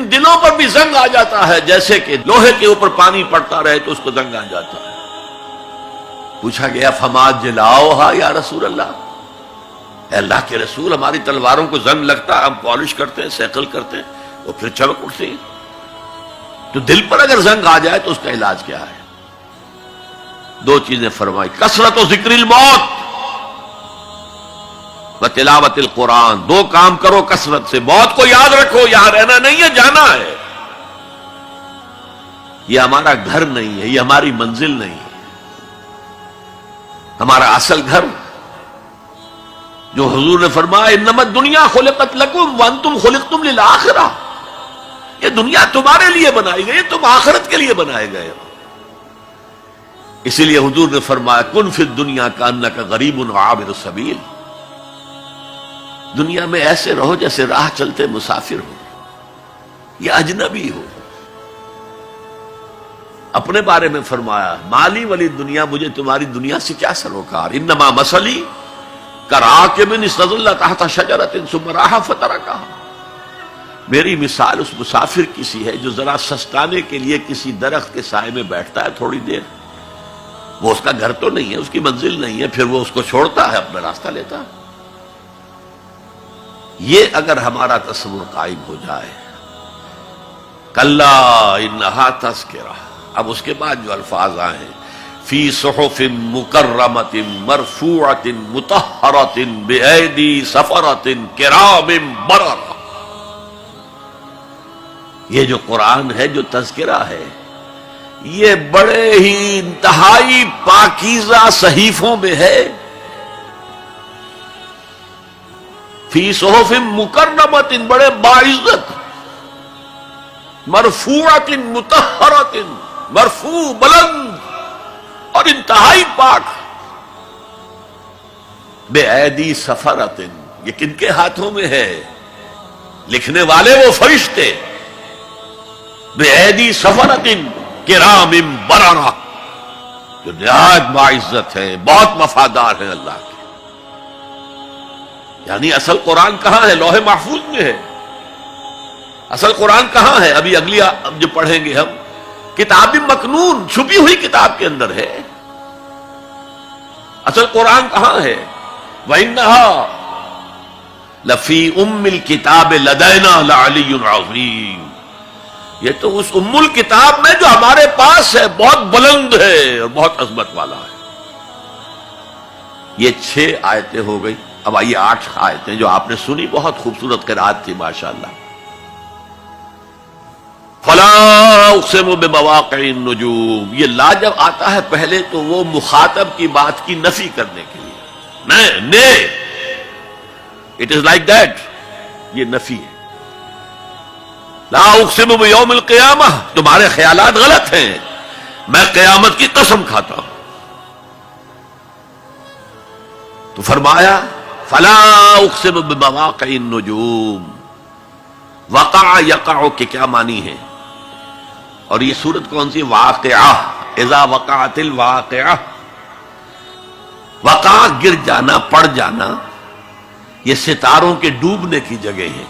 ان دلوں پر بھی زنگ آ جاتا ہے جیسے کہ لوہے کے اوپر پانی پڑتا رہے تو اس کو زنگ آ جاتا ہے. پوچھا گیا فما جلاؤہا یا رسول اللہ، اے اللہ کے رسول ہماری تلواروں کو زنگ لگتا، ہم پالش کرتے ہیں، سیکل کرتے ہیں، وہ پھر چمک اٹھتی ہیں. تو دل پر اگر زنگ آ جائے تو اس کا علاج کیا ہے؟ دو چیزیں فرمائی، کثرت و ذکر الموت و تلاوت القرآن. دو کام کرو کثرت سے، موت کو یاد رکھو، یہاں رہنا نہیں ہے، جانا ہے. یہ ہمارا گھر نہیں ہے، یہ ہماری منزل نہیں ہے. ہمارا اصل گھر جو حضور نے فرمایا انما الدنیا خلقت لکم وانتم خلقتم للآخرہ، یہ دنیا تمہارے لیے بنائی گئی، تم آخرت کے لیے بنائے گئے ہو. اسی لیے حضور نے فرمایا کن فی الدنیا کانک غریب عابر السبیل، دنیا میں ایسے رہو جیسے راہ چلتے مسافر ہو یا اجنبی ہو. اپنے بارے میں فرمایا مالی ولی دنیا، مجھے تمہاری دنیا سے کیا سروکار، انما مثلی کراکب استظل تحت شجرۃ ثم راح فترکھا. میری مثال اس مسافر کی سی ہے جو ذرا سستانے کے لیے کسی درخت کے سائے میں بیٹھتا ہے تھوڑی دیر. وہ اس کا گھر تو نہیں ہے، اس کی منزل نہیں ہے، پھر وہ اس کو چھوڑتا ہے، اپنا راستہ لیتا ہے. یہ اگر ہمارا تصور قائم ہو جائے، کلا انہا تذکرہ. اب اس کے بعد جو الفاظ آئے ہیں فی صحف مکرمۃ مرفوعۃ مطہرۃ بایدی سفرۃ کرام بررہ، یہ جو قرآن ہے، جو تذکرہ ہے، یہ بڑے ہی انتہائی پاکیزہ صحیفوں میں ہے. فی صحف مکرمۃ، بڑے باعزت، مرفوعۃ مطہرۃ، مرفوع بلند اور انتہائی پاک. بے ایدی سفرۃ، یہ کن کے ہاتھوں میں ہے؟ لکھنے والے وہ فرشتے. بے ایدی سفرۃ کرام بررہ، جو نہایت باعزت ہے، بہت وفادار ہیں اللہ کے. یعنی اصل قرآن کہاں ہے؟ لوح محفوظ میں ہے. اصل قرآن کہاں ہے؟ ابھی اگلی اب جو پڑھیں گے ہم، کتاب مکنون، چھپی ہوئی کتاب کے اندر ہے. اصل قرآن کہاں ہے؟ وَإِنَّهَا لَفِي أُمِّ الْكِتَابِ لَدَيْنَا لَعَلِيٌّ عَظِيمٌ. یہ تو اس ام الکتاب میں جو ہمارے پاس ہے، بہت بلند ہے اور بہت عظمت والا ہے. یہ 6 آیتیں ہو گئی. اب آئیے 8 آیتیں جو آپ نے سنی، بہت خوبصورت قرات تھی ماشاءاللہ. فلا اقسم بمواقع النجوم، یہ لا جب آتا ہے پہلے تو وہ مخاطب کی بات کی نفی کرنے کے لیے، نے اٹ از لائک دیٹ، یہ نفی ہے. لا اقسم بیوم القیامہ، تمہارے خیالات غلط ہیں، میں قیامت کی قسم کھاتا ہوں. تو فرمایا فلا اقسم بمواقع النجوم. وقع یقع کے کیا معنی ہے؟ اور یہ سورت کون سی؟ واقعہ. اذا وقعت الواقعہ، وقع گر جانا، پڑ جانا. یہ ستاروں کے ڈوبنے کی جگہ ہے.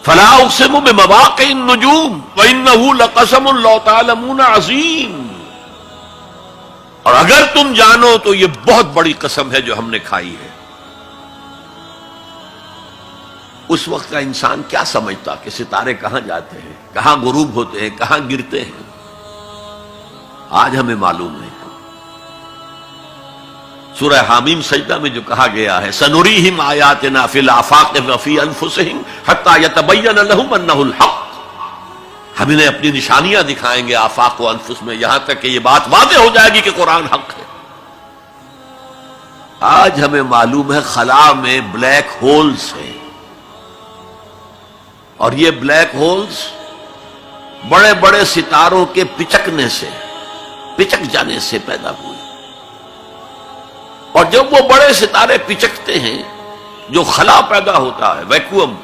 فلا اقسم بمواقع النجوم وانه لقسم لو تعلمون عظیم. اور اگر تم جانو تو یہ بہت بڑی قسم ہے جو ہم نے کھائی ہے. اس وقت کا انسان کیا سمجھتا کہ ستارے کہاں جاتے ہیں، کہاں غروب ہوتے ہیں، کہاں گرتے ہیں؟ آج ہمیں معلوم نہیں. سورہ حامیم سجدہ میں جو کہا گیا ہے سنریہم آیاتنا فی الآفاق وفی انفسہم حتی یتبین لہم انہ الحق، ہم انہیں اپنی نشانیاں دکھائیں گے آفاق و انفس میں، یہاں تک کہ یہ بات واضح ہو جائے گی کہ قرآن حق ہے. آج ہمیں معلوم ہے خلا میں بلیک ہولز ہیں، اور یہ بلیک ہولز بڑے بڑے ستاروں کے پچکنے سے، پچک جانے سے پیدا ہوئے. اور جب وہ بڑے ستارے پچکتے ہیں، جو خلا پیدا ہوتا ہے، ویکوم،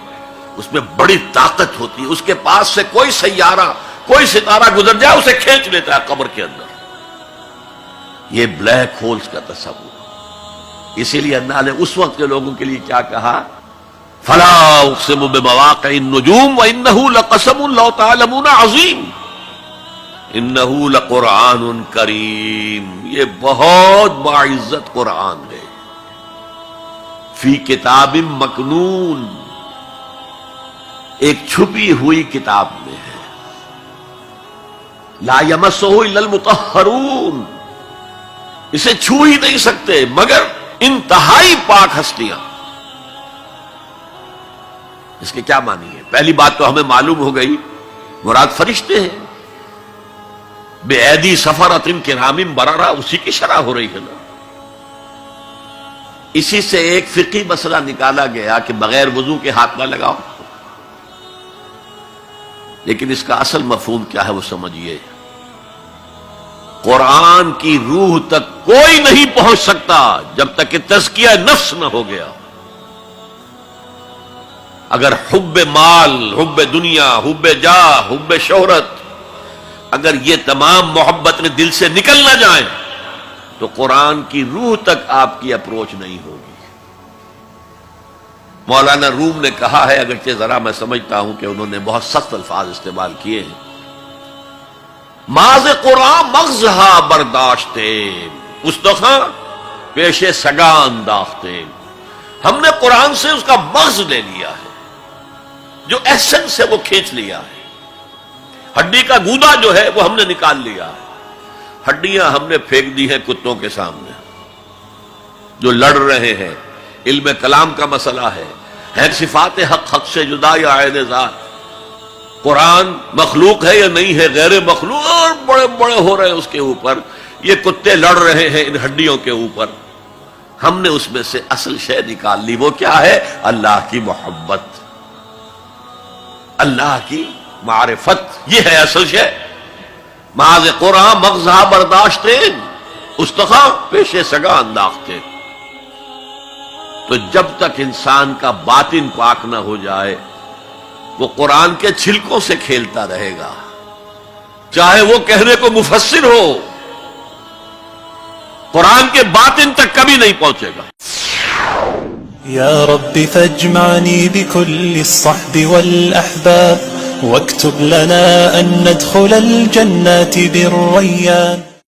اس میں بڑی طاقت ہوتی ہے. اس کے پاس سے کوئی سیارہ، کوئی ستارہ گزر جائے اسے کھینچ لیتا ہے قبر کے اندر. یہ بلیک ہولز کا تصور. اسی لیے اللہ نے اس وقت کے لوگوں کے لیے کیا کہا؟ فلا اقسم بمواقع النجوم وانه لقسم لو تعلمون عظیم انه لقرآن کریم، یہ بہت باعزت قرآن ہے، فی کتاب مکنون، ایک چھپی ہوئی کتاب میں ہے، لا یمسہ الا المطہرون، اسے چھو ہی نہیں سکتے مگر انتہائی پاک ہستیاں۔ اس کے کیا معنی ہے؟ پہلی بات تو ہمیں معلوم ہو گئی، مراد فرشتے ہیں، بے ایدی سفرۃ کرام بررہ، اسی کی شرح ہو رہی ہے نا۔ اسی سے ایک فقہی مسئلہ نکالا گیا کہ بغیر وضو کے ہاتھ نہ لگاؤ، لیکن اس کا اصل مفہوم کیا ہے وہ سمجھیے۔ قرآن کی روح تک کوئی نہیں پہنچ سکتا جب تک کہ تزکیہ نفس نہ ہو گیا۔ اگر حب مال، حب دنیا، حب جاہ، حب شہرت، اگر یہ تمام محبت نے دل سے نکل نہ جائیں تو قرآن کی روح تک آپ کی اپروچ نہیں ہوگی۔ مولانا روم نے کہا ہے، اگرچہ ذرا میں سمجھتا ہوں کہ انہوں نے بہت سخت الفاظ استعمال کیے ہیں، ماز قرآن مغزہا برداشتے استخاں پیش سگا انداختے، ہم نے قرآن سے اس کا مغز لے لیا ہے، جو ایسنس ہے وہ کھینچ لیا ہے، ہڈی کا گودا جو ہے وہ ہم نے نکال لیا ہے، ہڈیاں ہم نے پھینک دی ہیں کتوں کے سامنے جو لڑ رہے ہیں۔ علم کلام کا مسئلہ ہے صفات حق سے جدا یا عین ذات، قرآن مخلوق ہے یا نہیں ہے، غیر مخلوق، اور بڑے بڑے ہو رہے ہیں اس کے اوپر، یہ کتے لڑ رہے ہیں ان ہڈیوں کے اوپر۔ ہم نے اس میں سے اصل شے نکال لی، وہ کیا ہے؟ اللہ کی محبت، اللہ کی معرفت، یہ ہے اصل شے۔ ماذ قرآن مغزہ برداشتے استخاں پیش سگا انداختے۔ تو جب تک انسان کا باطن پاک نہ ہو جائے وہ قرآن کے چھلکوں سے کھیلتا رہے گا، چاہے وہ کہنے کو مفسر ہو، قرآن کے باطن تک کبھی نہیں پہنچے گا۔ یا رب فاجمعنی بكل الصحب والأحباب واكتب لنا أن ندخل الجنات بالريان۔